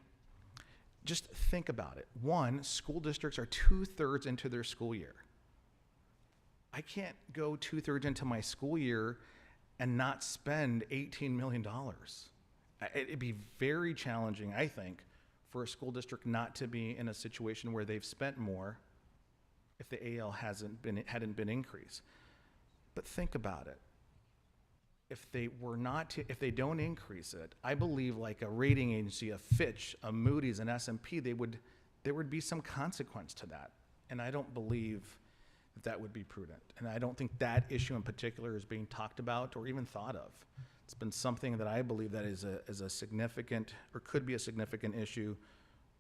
Just think about it. One, school districts are 2/3 into their school year. I can't go 2/3 into my school year and not spend $18 million. It'd be very challenging, I think, for a school district not to be in a situation where they've spent more if the AL hadn't been increased. But think about it. If they were not to, if they don't increase it, I believe like a rating agency, a Fitch, a Moody's, an S&P, there would be some consequence to that. And I don't believe that would be prudent. And I don't think that issue in particular is being talked about or even thought of. It's been something that I believe that is a significant, or could be a significant issue,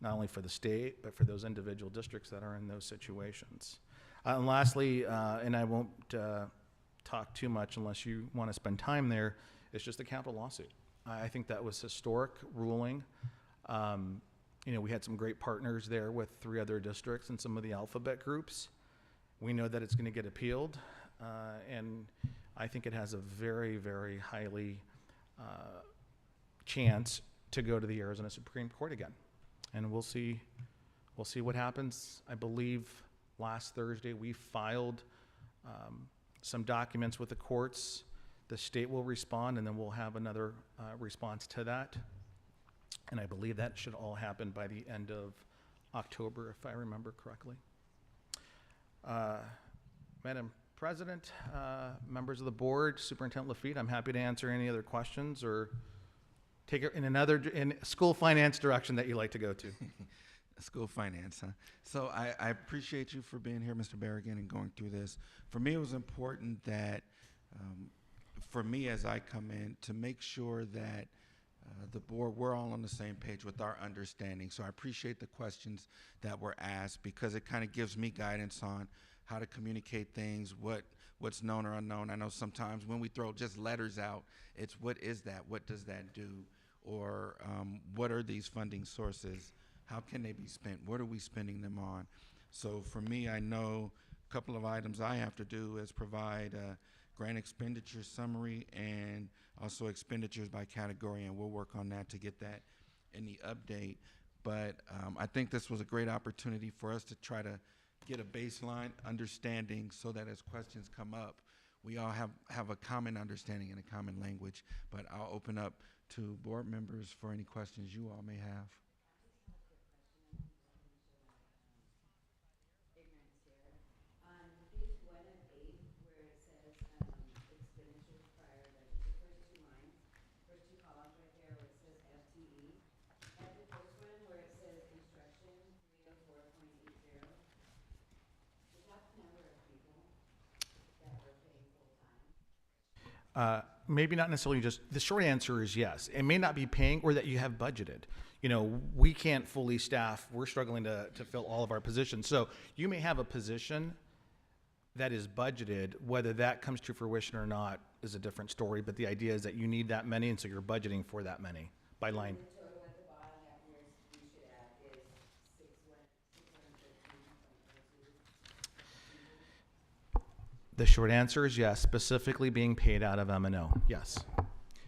not only for the state, but for those individual districts that are in those situations. And lastly, and I won't talk too much unless you want to spend time there, it's just the capital lawsuit. I think that was historic ruling. We had some great partners there with 3 other districts and some of the alphabet groups. We know that it's going to get appealed, and I think it has a very, very highly chance to go to the Arizona Supreme Court again. And we'll see what happens. I believe last Thursday we filed some documents with the courts. The state will respond, and then we'll have another response to that. And I believe that should all happen by the end of October, if I remember correctly. Madam President, members of the board, Superintendent Lafitte, I'm happy to answer any other questions or take it in school finance direction that you like to go to. School finance, huh? So I appreciate you for being here, Mr. Berrigan, and going through this. For me, it was important that, for me as I come in, to make sure that the board, we're all on the same page with our understanding. So I appreciate the questions that were asked, because it kind of gives me guidance on how to communicate things, what's known or unknown. I know sometimes when we throw just letters out, it's what is that? What does that do? Or what are these funding sources? How can they be spent? What are we spending them on? So for me, I know a couple of items I have to do is provide a grant expenditure summary and also expenditures by category, and we'll work on that to get that in the update. But I think this was a great opportunity for us to try to get a baseline understanding so that as questions come up, we all have a common understanding and a common language. But I'll open up to board members for any questions you all may have. Maybe not necessarily just, the short answer is yes. It may not be paying, or that you have budgeted. We can't fully staff, we're struggling to fill all of our positions. So you may have a position that is budgeted. Whether that comes to fruition or not is a different story, but the idea is that you need that many, and so you're budgeting for that many by line. The total at the bottom that we should add is 613.02. The short answer is yes, specifically being paid out of M&O, yes.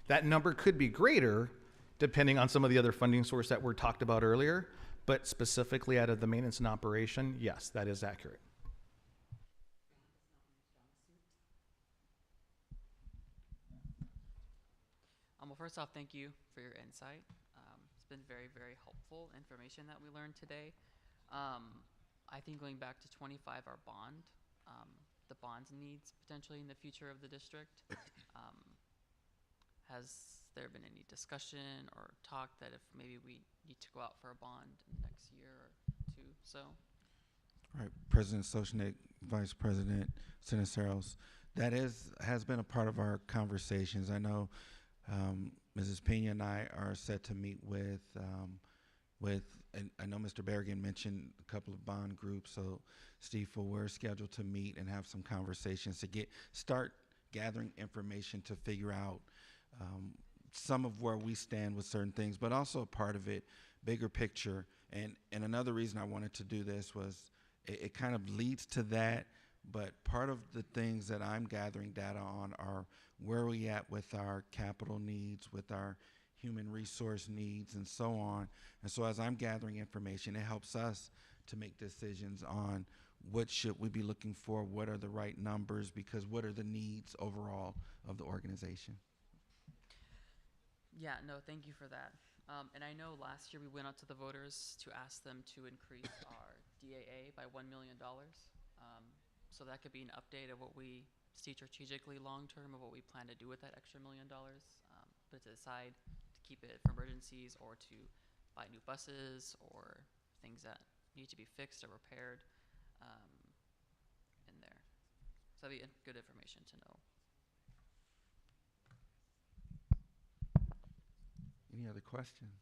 That number could be greater depending on some of the other funding source that were talked about earlier, but specifically out of the maintenance and operation, yes, that is accurate. Well, first off, thank you for your insight. It's been very, very helpful information that we learned today. I think going back to 25, our bond, the bonds needs potentially in the future of the district. Has there been any discussion or talk that if maybe we need to go out for a bond in the next year or two? So, All right, President Soshnick, Vice President Sinisteros, that has been a part of our conversations. I know Mrs. Pena and I are set to meet with, and I know Mr. Berrigan mentioned a couple of bond groups. So, Steve, we're scheduled to meet and have some conversations to start gathering information to figure out some of where we stand with certain things, but also part of it, bigger picture. And another reason I wanted to do this was it kind of leads to that. But part of the things that I'm gathering data on are where are we at with our capital needs, with our human resource needs, and so on. And so as I'm gathering information, it helps us to make decisions on what should we be looking for, what are the right numbers, because what are the needs overall of the organization. yeah, no, thank you for that. And I know last year we went out to the voters to ask them to increase our DAA by $1 million. So that could be an update of what we strategically long-term of what we plan to do with that extra $1 million, put it to the side to keep it for emergencies or to buy new buses or things that need to be fixed or repaired in there. So that'd be good information to know. Any other questions?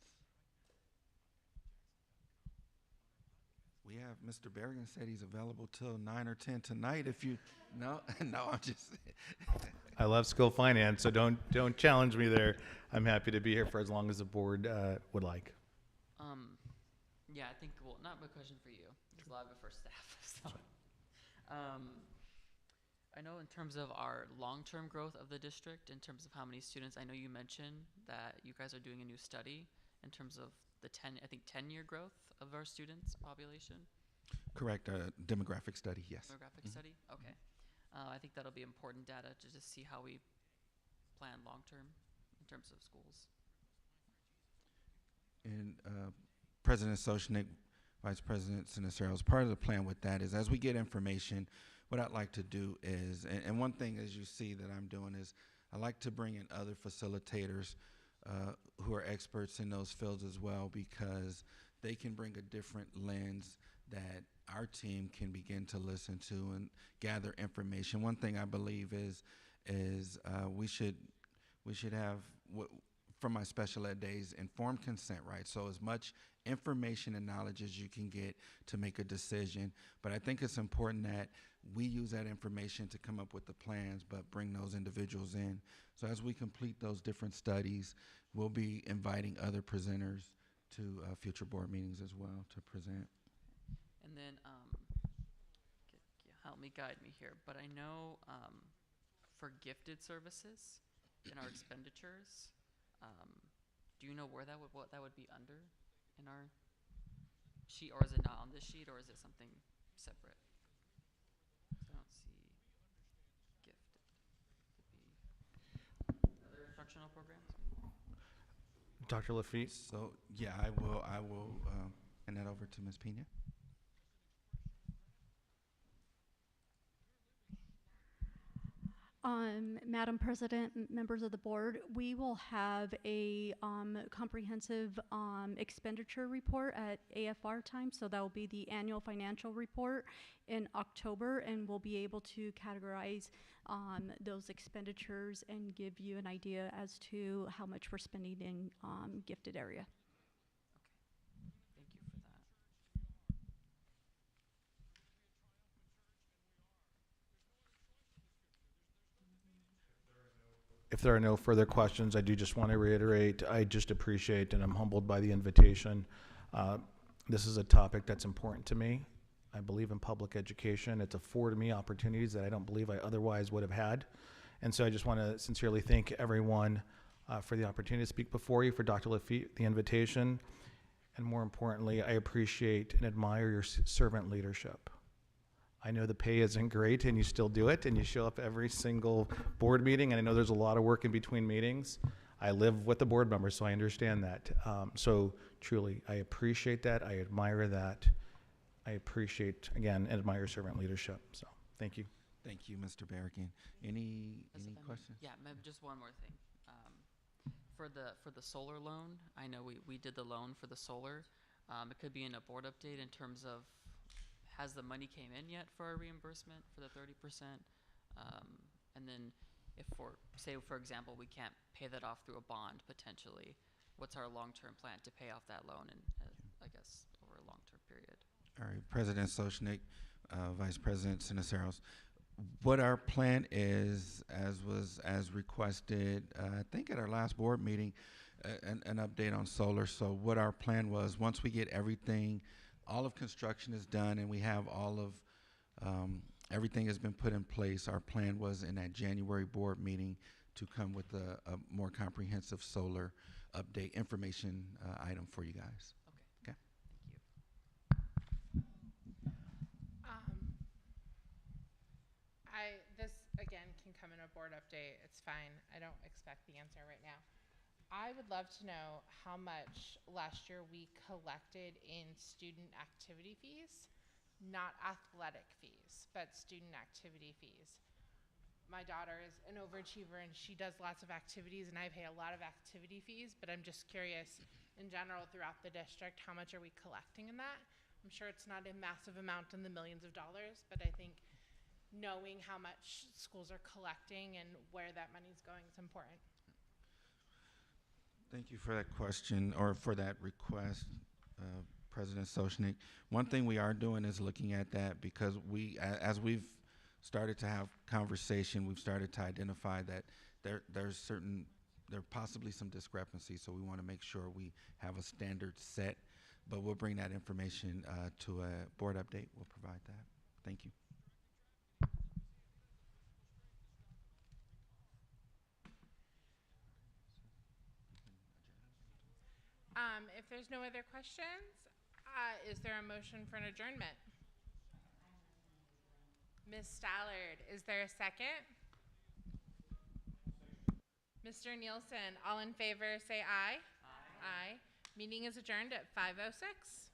We have Mr. Berrigan said he's available till 9 or 10 tonight. If you no, no, I'm just. I love school finance, so don't challenge me there. I'm happy to be here for as long as the board would like. Yeah, I think, well, not a question for you. It's a lot of it for staff. So, I know in terms of our long-term growth of the district, in terms of how many students, I know you mentioned that you guys are doing a new study in terms of the 10-year growth of our students population. Correct. Demographic study. Yes. Demographic study. Okay. I think that'll be important data to just see how we plan long-term in terms of schools. And President Soshnick, Vice President Sinisteros, part of the plan with that is as we get information, what I'd like to do is, and one thing as you see that I'm doing is I like to bring in other facilitators who are experts in those fields as well, because they can bring a different lens that our team can begin to listen to and gather information. One thing I believe is we should have, from my special ed days, informed consent, right? So as much information and knowledge as you can get to make a decision. But I think it's important that we use that information to come up with the plans, but bring those individuals in. So as we complete those different studies, we'll be inviting other presenters to future board meetings as well to present. And then, help me, guide me here, but I know for gifted services in our expenditures, do you know where what that would be under in our sheet, or is it not on this sheet, or is it something separate? I don't see gifted to be other instructional programs. Dr. Lafitte? So yeah, I will hand that over to Ms. Pena. Madam President, members of the board, we will have a comprehensive expenditure report at AFR time. So that will be the annual financial report in October, and we'll be able to categorize those expenditures and give you an idea as to how much we're spending in gifted area. Thank you for that. If there are no further questions, I do just want to reiterate, I just appreciate and I'm humbled by the invitation. This is a topic that's important to me. I believe in public education. It's afforded me opportunities that I don't believe I otherwise would have had. And so I just want to sincerely thank everyone for the opportunity to speak before you, for Dr. Lafitte, the invitation. And more importantly, I appreciate and admire your servant leadership. I know the pay isn't great and you still do it and you show up every single board meeting, and I know there's a lot of work in between meetings. I live with the board members, so I understand that. So truly, I appreciate that. I admire that. I appreciate, again, and admire servant leadership. So thank you. Thank you, Mr. Berrigan. Any questions? Yeah, just one more thing. For the solar loan, I know we did the loan for the solar. It could be in a board update in terms of, has the money came in yet for our reimbursement for the 30%? And then if for example, we can't pay that off through a bond potentially, what's our long-term plan to pay off that loan in, I guess, over a long-term period? All right, President Soshnick, Vice President Sinisteros, what our plan is, as requested, I think at our last board meeting, an update on solar. So what our plan was, once we get everything, all of construction is done and we have all of, everything has been put in place, our plan was in that January board meeting to come with a more comprehensive solar update information item for you guys. Okay. Okay. This again can come in a board update. It's fine. I don't expect the answer right now. I would love to know how much last year we collected in student activity fees, not athletic fees, but student activity fees. my daughter is an overachiever and she does lots of activities and I pay a lot of activity fees, but I'm just curious in general throughout the district, how much are we collecting in that? I'm sure it's not a massive amount in the millions of dollars, but I think knowing how much schools are collecting and where that money's going is important. Thank you for that question, or for that request, President Soshnick. One thing we are doing is looking at that, because as we've started to have conversation, we've started to identify that there are possibly some discrepancies, so we want to make sure we have a standard set, but we'll bring that information to a board update. We'll provide that. Thank you. If there's no other questions, is there a motion for an adjournment? Ms. Stallard, is there a second? Mr. Nielsen, all in favor say aye. Aye. Meeting is adjourned at 5:06.